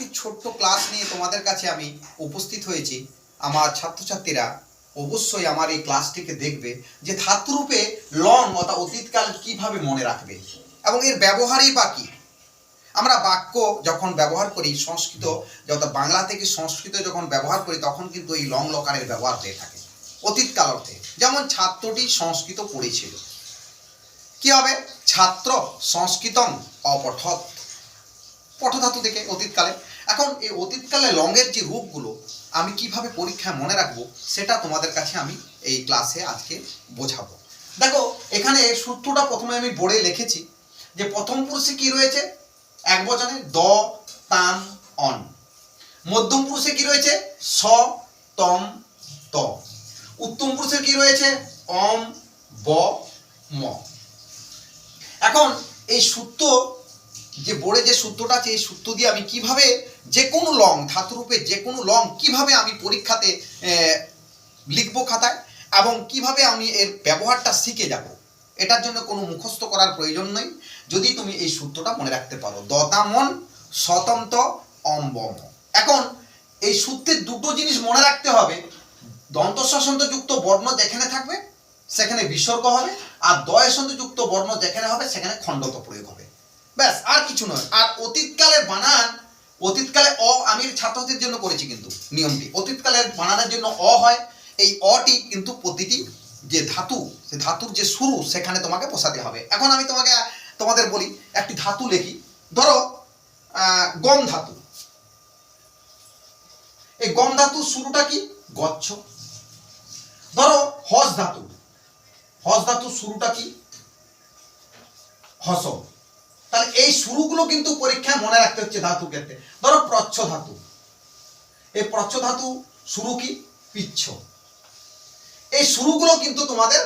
একটি ছোট্ট ক্লাস নিয়ে তোমাদের কাছে আমি উপস্থিত হয়েছি। আমার ছাত্রছাত্রীরা অবশ্যই আমার এই ক্লাসটিকে দেখবে যে ধাতুরূপে লং অর্থাৎ অতীতকাল কিভাবে মনে রাখবে এবং এর ব্যবহারই বা কী। আমরা বাক্য যখন ব্যবহার করি সংস্কৃত অর্থাৎ বাংলা থেকে সংস্কৃত যখন ব্যবহার করি তখন কিন্তু এই লং লকারের ব্যবহার হয়ে থাকে অতীতকাল অর্থে। যেমন ছাত্রটি সংস্কৃত পড়েছিল, কি হবে? ছাত্র সংস্কৃতম অপঠৎ, পঠধাতু থেকে অতীতকালে। এখন এই অতীতকালে লংয়ের যে রূপগুলো আমি কিভাবে পরীক্ষায় মনে রাখবো সেটা তোমাদের কাছে আমি এই ক্লাসে আজকে বোঝাবো। দেখো এখানে সূত্রটা প্রথমে আমি বোর্ডে লিখেছি যে প্রথম পুরুষে কি রয়েছে এক বচনে দ তাম অন, মধ্যম পুরুষে কি রয়েছে স তম ত, উত্তম পুরুষে কি রয়েছে অম ব ম। এখন এই সূত্র যে বোর্ডে যে সূত্রটা আছে এই সূত্র দিয়ে আমি কিভাবে যে কোনো লং ধাতুরূপে যে কোনো লং কিভাবে আমি পরীক্ষাতে লিখবো খাতায় এবং কিভাবে আমি এর ব্যবহারটা শিখে যাব, এটার জন্য কোনো মুখস্থ করার প্রয়োজন নেই যদি তুমি এই সূত্রটা মনে রাখতে পারো। দতামন স্বতন্ত্র অম্বম। এখন এই সূত্রের দুটো জিনিস মনে রাখতে হবে, দন্তস্বসন্তযুক্ত বর্ণ যেখানে থাকবে সেখানে বিসর্গ হবে, আর দয়সন্তযুক্ত বর্ণ যেখানে হবে সেখানে খণ্ডত প্রয়োগ হবে, ব্যাস আর কিছু নয়। আর অতীতকালের বানান, অতীতকালে অ আমি ছাত্রদের জন্য করেছি কিন্তু নিয়মটি, অতীতকালের বানানের জন্য অ হয়, এই অটি কিন্তু প্রতিটি যে ধাতু সে ধাতুর যে শুরু সেখানে তোমাকে বসাতে হবে। এখন আমি তোমাদের বলি একটি ধাতু লিখি, ধরো গম ধাতু। এই গম ধাতুর শুরুটা কি গচ্ছ। ধরো হস ধাতু, হস ধাতুর শুরুটা কি হস। তাহলে এই শুরুগুলো কিন্তু পরীক্ষায় মনে রাখতে হচ্ছে ধাতু ক্ষেত্রে। ধরো প্রচ্ছ ধাতু, এই প্রচ্ছ ধাতু শুরু কি পিচ্ছ। এই শুরুগুলো কিন্তু তোমাদের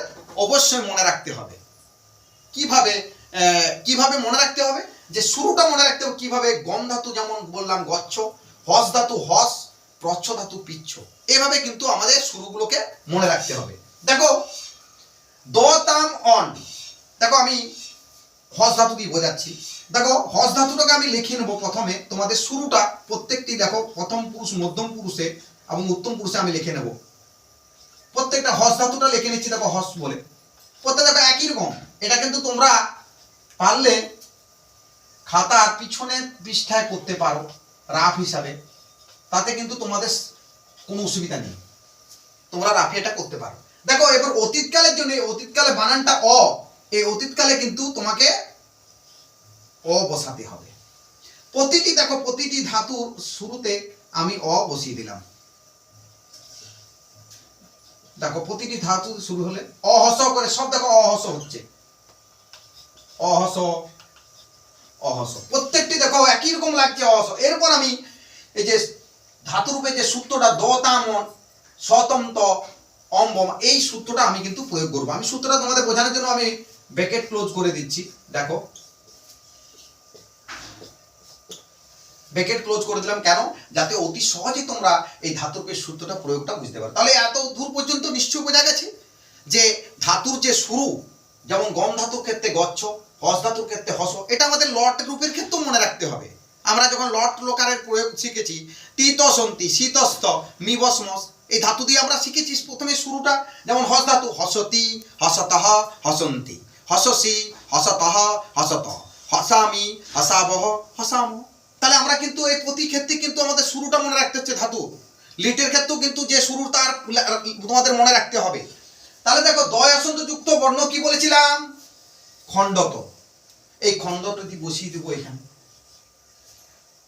অবশ্যই মনে রাখতে হবে। কিভাবে মনে রাখতে হবে যে শুরুটা মনে রাখতে হবে কিভাবে, গম ধাতু যেমন বললাম গচ্ছ, হস ধাতু হস, প্রচ্ছ ধাতু পিচ্ছ, এভাবে কিন্তু আমাদের শুরুগুলোকে মনে রাখতে হবে। দেখো দ তাম অন, দেখো আমি হস ধাতু কি বোঝাচ্ছি। দেখো হস ধাতুটাকে আমি লিখে নেবো প্রথমে, তোমাদের শুরুটা প্রত্যেকটি দেখো প্রথম পুরুষ মধ্যম পুরুষে এবং উত্তম পুরুষে আমি লিখে নেব। প্রত্যেকটা হস ধাতুটা লিখে নিচ্ছি, দেখো হস বলে প্রত্যেক দেখো একই রকম। এটা কিন্তু তোমরা পারলে খাতার পিছনের পৃষ্ঠায় করতে পারো রাফ হিসাবে, তাতে কিন্তু তোমাদের কোনো অসুবিধা নেই, তোমরা রাফে এটা করতে পারো। দেখো এবার অতীতকালের জন্য অতীতকালে বানানটা অ, এই অতীতকালে কিন্তু তোমাকে অ বসাতে হবে প্রতিটি। দেখো প্রতিটি ধাতুর শুরুতে আমি অ বসিয়ে দিলাম। দেখো প্রতিটি ধাতু শুরু হলে অহস করে সব দেখো অহস হচ্ছে, অহস অহস, প্রত্যেকটি দেখো একই রকম লাগছে অহস। এরপর আমি এই যে ধাতুরূপে যে সূত্রটা দ তামন স্বতন্ত্র অম্বম, এই সূত্রটা আমি কিন্তু প্রয়োগ করবো। আমি সূত্রটা তোমাদের বোঝানোর জন্য আমি ব্র্যাকেট ক্লোজ করে দিচ্ছি। দেখো ব্র্যাকেট ক্লোজ করে দিলাম কেন, যাতে অতি সহজে তোমরা এই ধাতুরূপের সূত্রটা প্রয়োগটা বুঝতে পারো। তাহলে এত দূর পর্যন্ত নিশ্চয়ই বোঝা গেছে যে ধাতুর যে শুরু, যেমন গম ধাতুর ক্ষেত্রে গচ্ছ, হস ধাতুর ক্ষেত্রে হস, এটা আমাদের লট রূপের ক্ষেত্রেও মনে রাখতে হবে। আমরা যখন লট লোকারের প্রয়োগ শিখেছি তিতসন্তি শীতস্থ মিবসমস, এই ধাতু দিয়ে আমরা শিখেছি প্রথমে শুরুটা, যেমন হস ধাতু হসতি হসতহ হসন্তি, হসসি হসতহ হসত, হসামি হসাবহ হসাম। তাহলে আমরা কিন্তু এই প্রতি ক্ষেত্রে কিন্তু আমাদের শুরুটা মনে রাখতে হচ্ছে ধাতু। লিটের ক্ষেত্রেও কিন্তু যে শুরু তার তোমাদের মনে রাখতে হবে। তাহলে দেখো দয় আসন্ত যুক্ত বর্ণ কি বলেছিলাম খণ্ডত, এই খণ্ডটি বসিয়ে দেবো এখানে।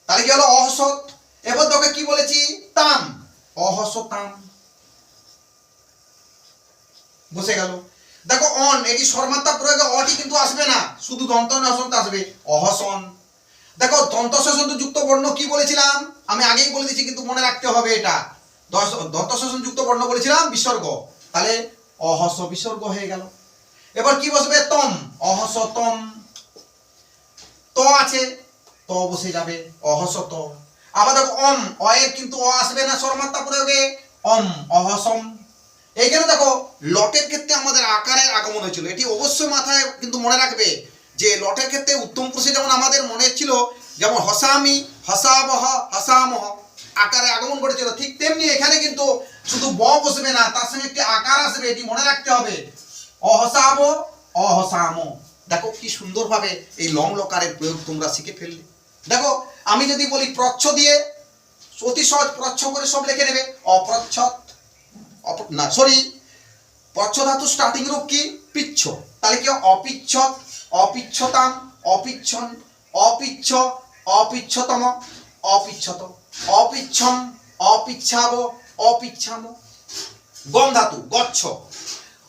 তাহলে কি হলো অহসত। এবার তোকে কি বলেছি তাম, অহসতাম বসে গেল। দেখো অন, এটি সর্মাত্রা প্রয়োগে অটি কিন্তু আসবে না, শুধু দন্ত আসন্ত আসবে অহসন। দেখো দন্তস্বসন্ত যুক্ত বর্ণ কি বলেছিলাম আমি আগেই বলে দিচ্ছি কিন্তু মনে রাখতে হবে এটা, দন্তস্বসন্ত যুক্ত বর্ণ বলেছিলাম বিসর্গ, তাহলে অহস বিসর্গ হয়ে গেল। এবার কি বসবে তম, অহস তম, ত আছে ত বসে যাবে অহস ত। আবার দেখো অম, অয়ের কিন্তু অ আসবে না সর্মাত্রা প্রয়োগে, অম অহসম। এইখানে দেখো লটের ক্ষেত্রে আমাদের আকারের আগমন হয়েছিল, এটি অবশ্যই মাথায় কিন্তু মনে রাখবে যে লটের ক্ষেত্রে উত্তম পুরুষে যেমন আমাদের মনে ছিল যেমন হসামি, হসাবহ, হসামহ আকারে আগমন ঘটেছিল, ঠিক তেমনি এখানে কিন্তু শুধু ব বসবে না, তার সঙ্গে একটি আকার আসবে, এটি মনে রাখতে হবে। অহসাব, অহসাম। দেখো কি সুন্দরভাবে এই লং লকারের প্রয়োগ তোমরা শিখে ফেললে। দেখো আমি যদি বলি প্রচ্ছ দিয়ে, অতি সহজ প্রচ্ছ করে সব লিখে নেবে। অপ্রচ্ছদ, না সরি, প্রচ্ছ ধাতু স্টার্টিং রূপ কি পিচ্ছ, তাহলে কি অপিচ্ছদ, অপিচ্ছতাম, অপিচ্ছন, অপিচ্ছ, অপিচ্ছতম, অপিচ্ছত, অপিচ্ছম, অপিচ্ছাব, অপিচ্ছাম। গম ধাতু গচ্ছ,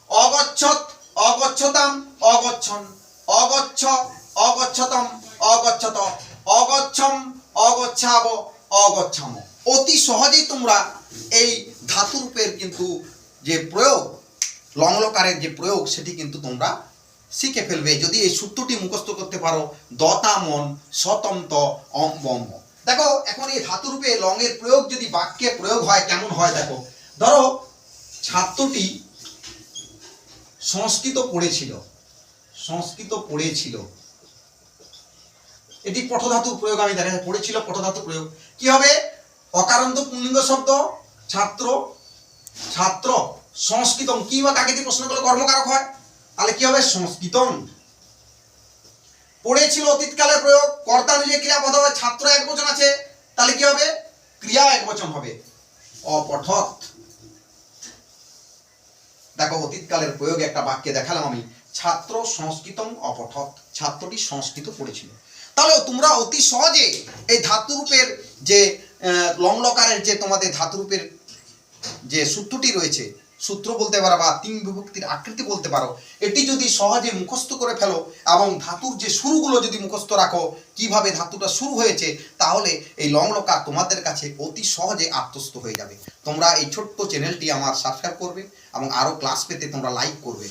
অগচ্ছত, অগচ্ছতাম, অগচ্ছন, অগচ্ছ, অগচ্ছতম, অগচ্ছত, অগচ্ছম, অগচ্ছাব, অগচ্ছাম। অতি সহজেই তোমরা এই ধাতুরূপের কিন্তু যে প্রয়োগ, লংলকারের যে প্রয়োগ, সেটি কিন্তু তোমরা শিখে ফেলবে যদি এই সূত্রটি মুখস্থ করতে পারো। দতামন শতন্ত অম্বম। দেখো এখন এই ধাতুরূপে লংয়ের প্রয়োগ যদি বাক্যে প্রয়োগ হয় কেমন হয় দেখো। ধরো ছাত্রটি সংস্কৃত পড়েছিল, সংস্কৃত পড়েছিল, এটি পঠধাতুর প্রয়োগ। আমি দেখা পড়েছিল পঠধাতুর প্রয়োগ। কি হবে? অকারান্ত পুল্লিঙ্গ শব্দ ছাত্র, ছাত্র সংস্কৃতম, কি বা কাকে দিয়ে প্রশ্ন করলে কর্মকারক হয়, তাহলে কি হবে? সংস্কৃতম। পড়েছিল অতীতকালের প্রয়োগ, কর্তা নিজে ক্রিয়াপদ হবে, ছাত্র একবচন আছে, তাহলে কি হবে? ক্রিয়া একবচন হবে, অপঠৎ। দেখো অতীতকালের প্রয়োগ একটা বাক্যে দেখালাম আমি, ছাত্র সংস্কৃতম অপঠৎ, ছাত্রটি সংস্কৃত পড়েছিল। তাহলে তোমরা অতি সহজে এই ধাতুরূপের যে লংলকারের যে তোমাদের ধাতুরূপের যে সূত্রটি রয়েছে, সূত্র বলতে পারো বা তিন বিভক্তির আকৃতি বলতে পারো, এটি যদি সহজে মুখস্থ করে ফেলো এবং ধাতুর যে শুরুগুলো যদি মুখস্থ রাখো, কিভাবে ধাতুটা শুরু হয়েছে, তাহলে এই লংলকার তোমাদের কাছে অতি সহজে আত্মস্থ হয়ে যাবে। তোমরা এই ছোট্ট চ্যানেলটি আমার সাবস্ক্রাইব করবে এবং আরও ক্লাস পেতে তোমরা লাইক করবে।